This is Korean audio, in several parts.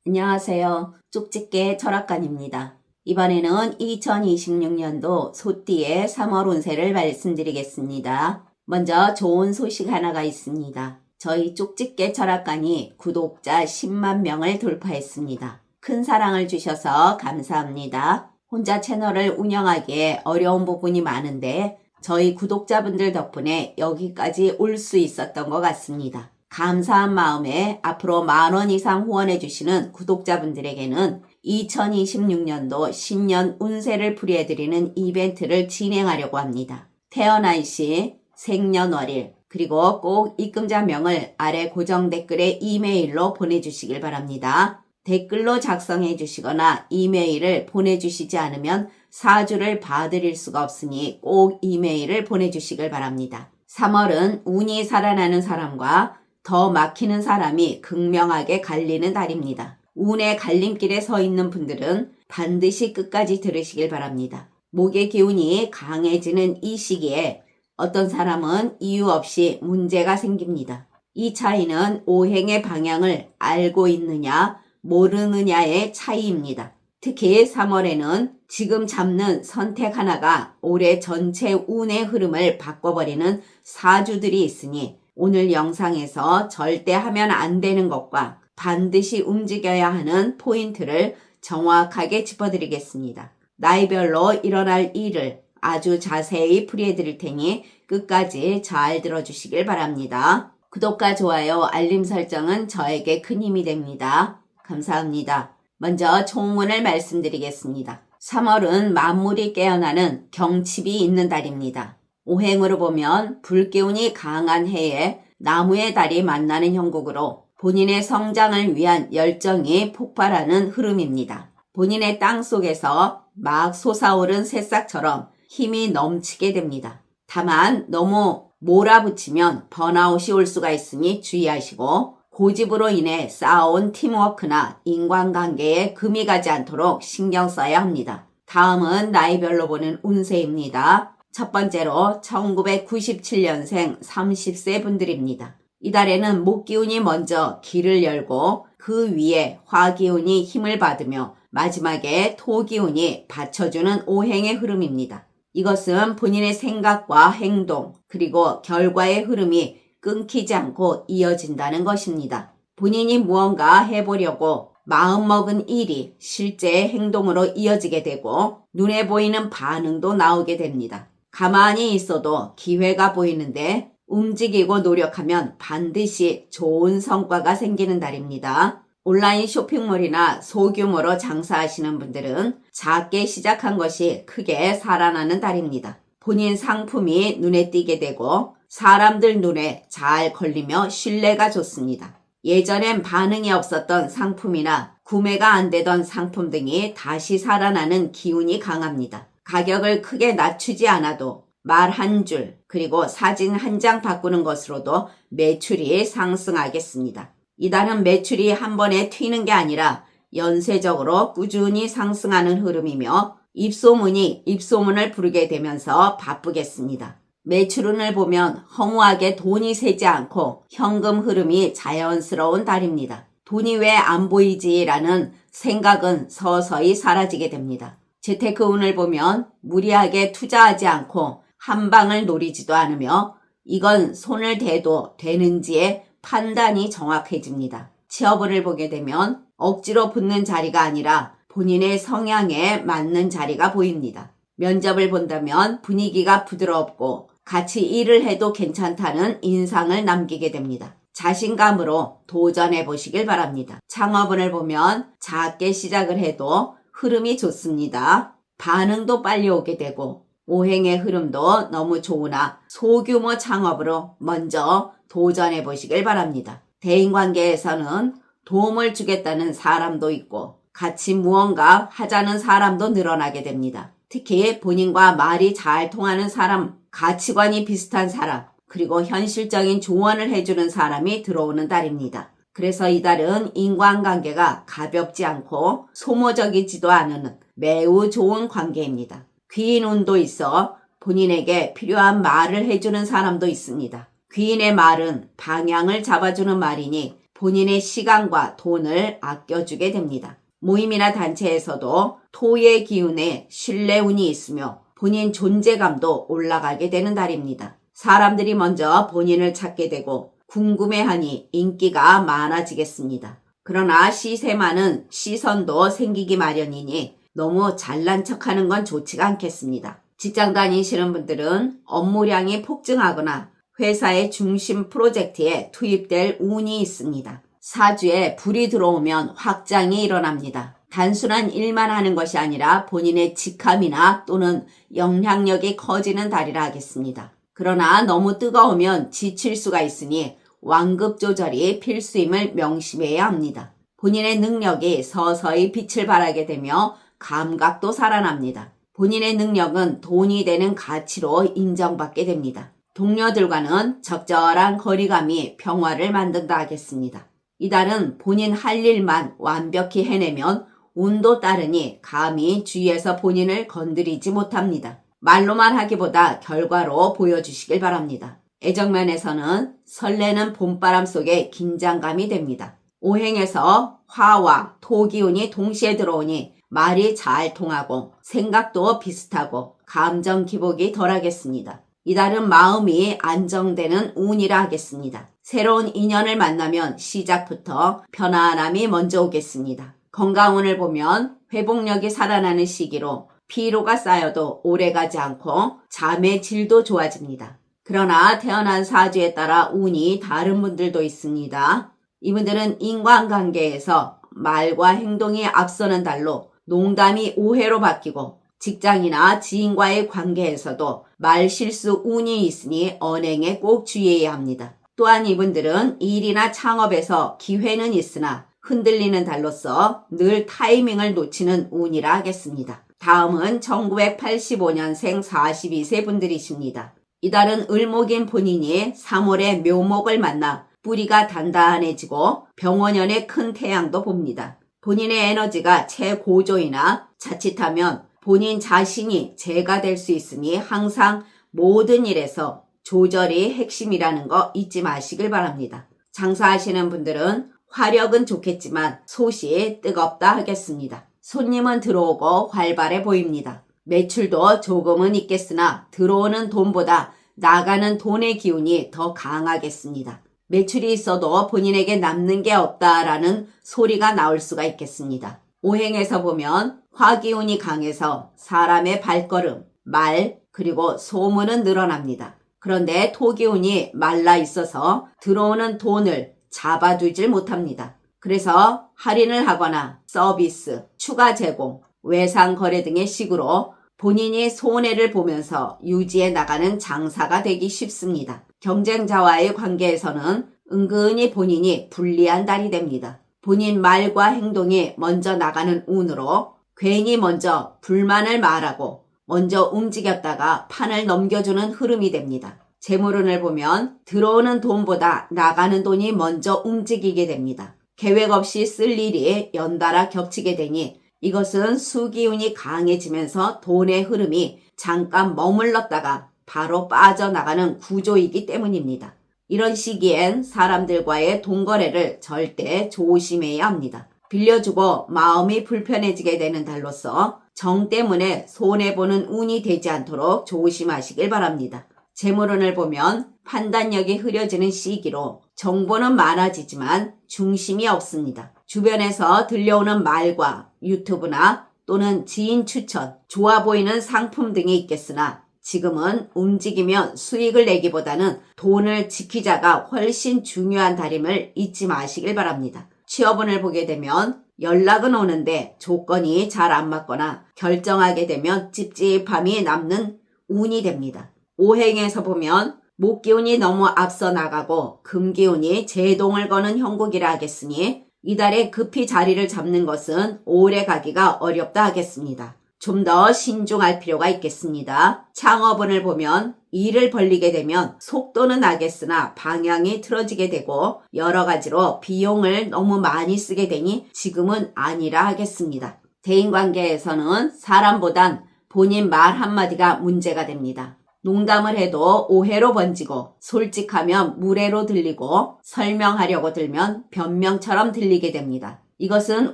안녕하세요. 쪽집게 철학관입니다. 이번에는 2026년도 소띠의 3월 운세를 말씀드리겠습니다. 먼저 좋은 소식 하나가 있습니다. 저희 쪽집게 철학관이 구독자 10만 명을 돌파했습니다. 큰 사랑을 주셔서 감사합니다. 혼자 채널을 운영하기에 어려운 부분이 많은데 저희 구독자분들 덕분에 여기까지 올 수 있었던 것 같습니다. 감사한 마음에 앞으로 10,000원 이상 후원해주시는 구독자분들에게는 2026년도 신년 운세를 풀이해드리는 이벤트를 진행하려고 합니다. 태어난 시, 생년월일, 그리고 꼭 입금자명을 아래 고정 댓글에 이메일로 보내주시길 바랍니다. 댓글로 작성해 주시거나 이메일을 보내주시지 않으면 사주를 봐드릴 수가 없으니 꼭 이메일을 보내주시길 바랍니다. 3월은 운이 살아나는 사람과 더 막히는 사람이 극명하게 갈리는 달입니다. 운의 갈림길에 서 있는 분들은 반드시 끝까지 들으시길 바랍니다. 목의 기운이 강해지는 이 시기에 어떤 사람은 이유 없이 문제가 생깁니다. 이 차이는 오행의 방향을 알고 있느냐 모르느냐의 차이입니다. 특히 3월에는 지금 잡는 선택 하나가 올해 전체 운의 흐름을 바꿔버리는 사주들이 있으니 오늘 영상에서 절대 하면 안 되는 것과 반드시 움직여야 하는 포인트를 정확하게 짚어드리겠습니다. 나이별로 일어날 일을 아주 자세히 풀이해드릴 테니 끝까지 잘 들어주시길 바랍니다. 구독과 좋아요, 알림 설정은 저에게 큰 힘이 됩니다. 감사합니다. 먼저 총문을 말씀드리겠습니다. 3월은 만물이 깨어나는 경칩이 있는 달입니다. 오행으로 보면 불기운이 강한 해에 나무의 달이 만나는 형국으로 본인의 성장을 위한 열정이 폭발하는 흐름입니다. 본인의 땅 속에서 막 솟아오른 새싹처럼 힘이 넘치게 됩니다. 다만 너무 몰아붙이면 번아웃이 올 수가 있으니 주의하시고 고집으로 인해 쌓아온 팀워크나 인간관계에 금이 가지 않도록 신경 써야 합니다. 다음은 나이별로 보는 운세입니다. 첫 번째로 1997년생 30세 분들입니다. 이달에는 목기운이 먼저 길을 열고 그 위에 화기운이 힘을 받으며 마지막에 토기운이 받쳐주는 오행의 흐름입니다. 이것은 본인의 생각과 행동 그리고 결과의 흐름이 끊기지 않고 이어진다는 것입니다. 본인이 무언가 해보려고 마음먹은 일이 실제 행동으로 이어지게 되고 눈에 보이는 반응도 나오게 됩니다. 가만히 있어도 기회가 보이는데 움직이고 노력하면 반드시 좋은 성과가 생기는 달입니다. 온라인 쇼핑몰이나 소규모로 장사하시는 분들은 작게 시작한 것이 크게 살아나는 달입니다. 본인 상품이 눈에 띄게 되고 사람들 눈에 잘 걸리며 신뢰가 좋습니다. 예전엔 반응이 없었던 상품이나 구매가 안 되던 상품 등이 다시 살아나는 기운이 강합니다. 가격을 크게 낮추지 않아도 말 한 줄 그리고 사진 한 장 바꾸는 것으로도 매출이 상승하겠습니다. 이달은 매출이 한 번에 튀는 게 아니라 연쇄적으로 꾸준히 상승하는 흐름이며 입소문이 입소문을 부르게 되면서 바쁘겠습니다. 매출운을 보면 허무하게 돈이 새지 않고 현금 흐름이 자연스러운 달입니다. 돈이 왜 안 보이지라는 생각은 서서히 사라지게 됩니다. 재테크운을 보면 무리하게 투자하지 않고 한 방을 노리지도 않으며 이건 손을 대도 되는지의 판단이 정확해집니다. 취업운을 보게 되면 억지로 붙는 자리가 아니라 본인의 성향에 맞는 자리가 보입니다. 면접을 본다면 분위기가 부드럽고 같이 일을 해도 괜찮다는 인상을 남기게 됩니다. 자신감으로 도전해 보시길 바랍니다. 창업운을 보면 작게 시작을 해도 흐름이 좋습니다. 반응도 빨리 오게 되고 오행의 흐름도 너무 좋으나 소규모 창업으로 먼저 도전해 보시길 바랍니다. 대인관계에서는 도움을 주겠다는 사람도 있고 같이 무언가 하자는 사람도 늘어나게 됩니다. 특히 본인과 말이 잘 통하는 사람, 가치관이 비슷한 사람, 그리고 현실적인 조언을 해주는 사람이 들어오는 달입니다. 그래서 이달은 인간관계가 가볍지 않고 소모적이지도 않은 매우 좋은 관계입니다. 귀인운도 있어 본인에게 필요한 말을 해주는 사람도 있습니다. 귀인의 말은 방향을 잡아주는 말이니 본인의 시간과 돈을 아껴주게 됩니다. 모임이나 단체에서도 토의 기운에 신뢰운이 있으며 본인 존재감도 올라가게 되는 달입니다. 사람들이 먼저 본인을 찾게 되고 궁금해하니 인기가 많아지겠습니다. 그러나 시세 많은 시선도 생기기 마련이니 너무 잘난 척하는 건 좋지가 않겠습니다. 직장 다니시는 분들은 업무량이 폭증하거나 회사의 중심 프로젝트에 투입될 운이 있습니다. 사주에 불이 들어오면 확장이 일어납니다. 단순한 일만 하는 것이 아니라 본인의 직함이나 또는 영향력이 커지는 달이라 하겠습니다. 그러나 너무 뜨거우면 지칠 수가 있으니 완급 조절이 필수임을 명심해야 합니다. 본인의 능력이 서서히 빛을 발하게 되며 감각도 살아납니다. 본인의 능력은 돈이 되는 가치로 인정받게 됩니다. 동료들과는 적절한 거리감이 평화를 만든다 하겠습니다. 이달은 본인 할 일만 완벽히 해내면 운도 따르니 감히 주위에서 본인을 건드리지 못합니다. 말로만 하기보다 결과로 보여주시길 바랍니다. 애정면에서는 설레는 봄바람 속에 긴장감이 됩니다. 오행에서 화와 토 기운이 동시에 들어오니 말이 잘 통하고 생각도 비슷하고 감정 기복이 덜하겠습니다. 이달은 마음이 안정되는 운이라 하겠습니다. 새로운 인연을 만나면 시작부터 편안함이 먼저 오겠습니다. 건강운을 보면 회복력이 살아나는 시기로 피로가 쌓여도 오래가지 않고 잠의 질도 좋아집니다. 그러나 태어난 사주에 따라 운이 다른 분들도 있습니다. 이분들은 인간관계에서 말과 행동이 앞서는 달로 농담이 오해로 바뀌고 직장이나 지인과의 관계에서도 말실수 운이 있으니 언행에 꼭 주의해야 합니다. 또한 이분들은 일이나 창업에서 기회는 있으나 흔들리는 달로서 늘 타이밍을 놓치는 운이라 하겠습니다. 다음은 1985년생 42세 분들이십니다. 이달은 을목인 본인이 3월에 묘목을 만나 뿌리가 단단해지고 병원연의 큰 태양도 봅니다. 본인의 에너지가 최고조이나 자칫하면 본인 자신이 재가 될 수 있으니 항상 모든 일에서 조절이 핵심이라는 거 잊지 마시길 바랍니다. 장사하시는 분들은 화력은 좋겠지만 솥이 뜨겁다 하겠습니다. 손님은 들어오고 활발해 보입니다. 매출도 조금은 있겠으나 들어오는 돈보다 나가는 돈의 기운이 더 강하겠습니다. 매출이 있어도 본인에게 남는 게 없다라는 소리가 나올 수가 있겠습니다. 오행에서 보면 화기운이 강해서 사람의 발걸음, 말, 그리고 소문은 늘어납니다. 그런데 토기운이 말라 있어서 들어오는 돈을 잡아두질 못합니다. 그래서 할인을 하거나 서비스, 추가 제공, 외상 거래 등의 식으로 본인이 손해를 보면서 유지해 나가는 장사가 되기 쉽습니다. 경쟁자와의 관계에서는 은근히 본인이 불리한 달이 됩니다. 본인 말과 행동이 먼저 나가는 운으로 괜히 먼저 불만을 말하고 먼저 움직였다가 판을 넘겨주는 흐름이 됩니다. 재물운을 보면 들어오는 돈보다 나가는 돈이 먼저 움직이게 됩니다. 계획 없이 쓸 일이 연달아 겹치게 되니 이것은 수기운이 강해지면서 돈의 흐름이 잠깐 머물렀다가 바로 빠져나가는 구조이기 때문입니다. 이런 시기엔 사람들과의 돈거래를 절대 조심해야 합니다. 빌려주고 마음이 불편해지게 되는 달로서 정 때문에 손해보는 운이 되지 않도록 조심하시길 바랍니다. 재물운을 보면 판단력이 흐려지는 시기로 정보는 많아지지만 중심이 없습니다. 주변에서 들려오는 말과 유튜브나 또는 지인 추천, 좋아 보이는 상품 등이 있겠으나 지금은 움직이면 수익을 내기보다는 돈을 지키자가 훨씬 중요한 달임을 잊지 마시길 바랍니다. 취업운을 보게 되면 연락은 오는데 조건이 잘 안 맞거나 결정하게 되면 찝찝함이 남는 운이 됩니다. 오행에서 보면 목기운이 너무 앞서 나가고 금기운이 제동을 거는 형국이라 하겠으니 이달에 급히 자리를 잡는 것은 오래 가기가 어렵다 하겠습니다. 좀 더 신중할 필요가 있겠습니다. 창업운을 보면 일을 벌리게 되면 속도는 나겠으나 방향이 틀어지게 되고 여러 가지로 비용을 너무 많이 쓰게 되니 지금은 아니라 하겠습니다. 대인관계에서는 사람보단 본인 말 한마디가 문제가 됩니다. 농담을 해도 오해로 번지고 솔직하면 무례로 들리고 설명하려고 들면 변명처럼 들리게 됩니다. 이것은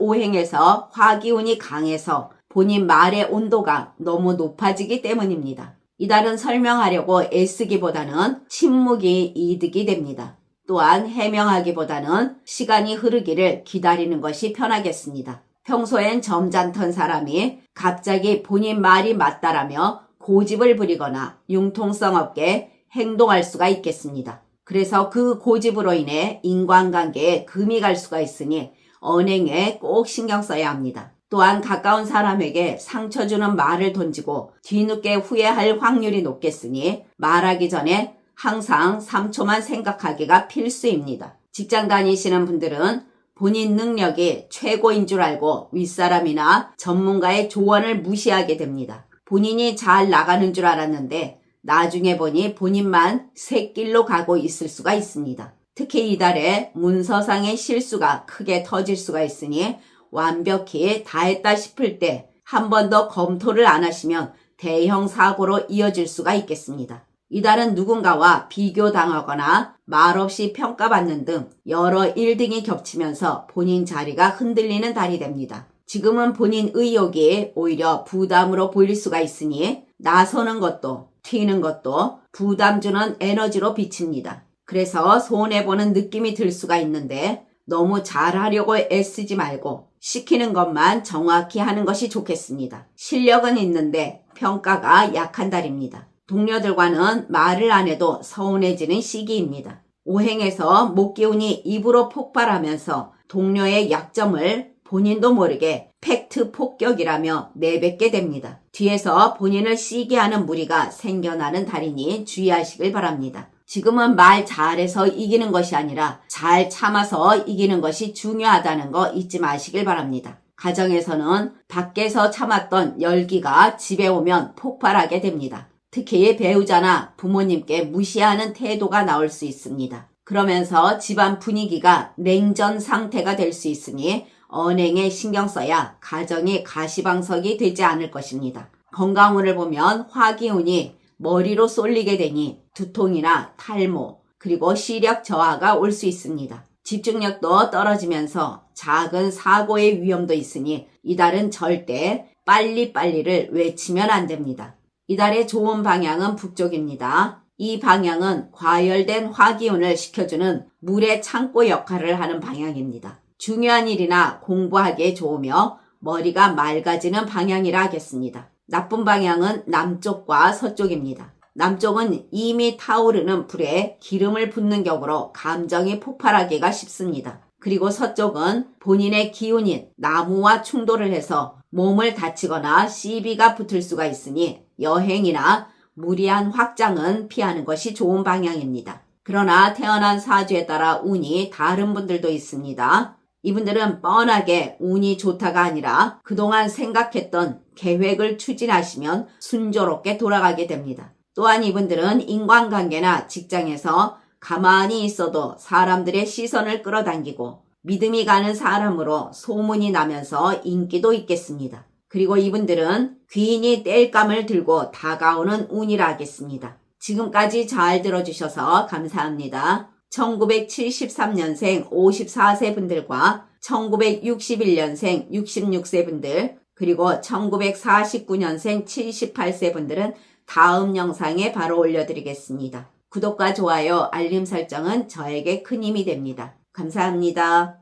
오행에서 화기운이 강해서 본인 말의 온도가 너무 높아지기 때문입니다. 이달은 설명하려고 애쓰기보다는 침묵이 이득이 됩니다. 또한 해명하기보다는 시간이 흐르기를 기다리는 것이 편하겠습니다. 평소엔 점잖던 사람이 갑자기 본인 말이 맞다라며 고집을 부리거나 융통성 없게 행동할 수가 있겠습니다. 그래서 그 고집으로 인해 인간관계에 금이 갈 수가 있으니 언행에 꼭 신경 써야 합니다. 또한 가까운 사람에게 상처 주는 말을 던지고 뒤늦게 후회할 확률이 높겠으니 말하기 전에 항상 3초만 생각하기가 필수입니다. 직장 다니시는 분들은 본인 능력이 최고인 줄 알고 윗사람이나 전문가의 조언을 무시하게 됩니다. 본인이 잘 나가는 줄 알았는데 나중에 보니 본인만 샛길로 가고 있을 수가 있습니다. 특히 이달에 문서상의 실수가 크게 터질 수가 있으니 완벽히 다 했다 싶을 때 한 번 더 검토를 안 하시면 대형 사고로 이어질 수가 있겠습니다. 이달은 누군가와 비교당하거나 말없이 평가받는 등 여러 일등이 겹치면서 본인 자리가 흔들리는 달이 됩니다. 지금은 본인 의욕이 오히려 부담으로 보일 수가 있으니 나서는 것도 튀는 것도 부담 주는 에너지로 비칩니다. 그래서 손해보는 느낌이 들 수가 있는데 너무 잘하려고 애쓰지 말고 시키는 것만 정확히 하는 것이 좋겠습니다. 실력은 있는데 평가가 약한 달입니다. 동료들과는 말을 안 해도 서운해지는 시기입니다. 오행에서 목기운이 입으로 폭발하면서 동료의 약점을 본인도 모르게 팩트 폭격이라며 내뱉게 됩니다. 뒤에서 본인을 시기 하는 무리가 생겨나는 달이니 주의하시길 바랍니다. 지금은 말 잘해서 이기는 것이 아니라 잘 참아서 이기는 것이 중요하다는 거 잊지 마시길 바랍니다. 가정에서는 밖에서 참았던 열기가 집에 오면 폭발하게 됩니다. 특히 배우자나 부모님께 무시하는 태도가 나올 수 있습니다. 그러면서 집안 분위기가 냉전 상태가 될 수 있으니 언행에 신경 써야 가정이 가시방석이 되지 않을 것입니다. 건강운을 보면 화기운이 머리로 쏠리게 되니 두통이나 탈모 그리고 시력 저하가 올 수 있습니다. 집중력도 떨어지면서 작은 사고의 위험도 있으니 이달은 절대 빨리빨리를 외치면 안 됩니다. 이달의 좋은 방향은 북쪽입니다. 이 방향은 과열된 화기운을 식혀주는 물의 창고 역할을 하는 방향입니다. 중요한 일이나 공부하기에 좋으며 머리가 맑아지는 방향이라 하겠습니다. 나쁜 방향은 남쪽과 서쪽입니다. 남쪽은 이미 타오르는 불에 기름을 붓는 격으로 감정이 폭발하기가 쉽습니다. 그리고 서쪽은 본인의 기운인 나무와 충돌을 해서 몸을 다치거나 시비가 붙을 수가 있으니 여행이나 무리한 확장은 피하는 것이 좋은 방향입니다. 그러나 태어난 사주에 따라 운이 다른 분들도 있습니다. 이분들은 뻔하게 운이 좋다가 아니라 그동안 생각했던 계획을 추진하시면 순조롭게 돌아가게 됩니다. 또한 이분들은 인간관계나 직장에서 가만히 있어도 사람들의 시선을 끌어당기고 믿음이 가는 사람으로 소문이 나면서 인기도 있겠습니다. 그리고 이분들은 귀인이 땔감을 들고 다가오는 운이라 하겠습니다. 지금까지 잘 들어주셔서 감사합니다. 1973년생 54세 분들과 1961년생 66세 분들 그리고 1949년생 78세 분들은 다음 영상에 바로 올려드리겠습니다. 구독과 좋아요, 알림 설정은 저에게 큰 힘이 됩니다. 감사합니다.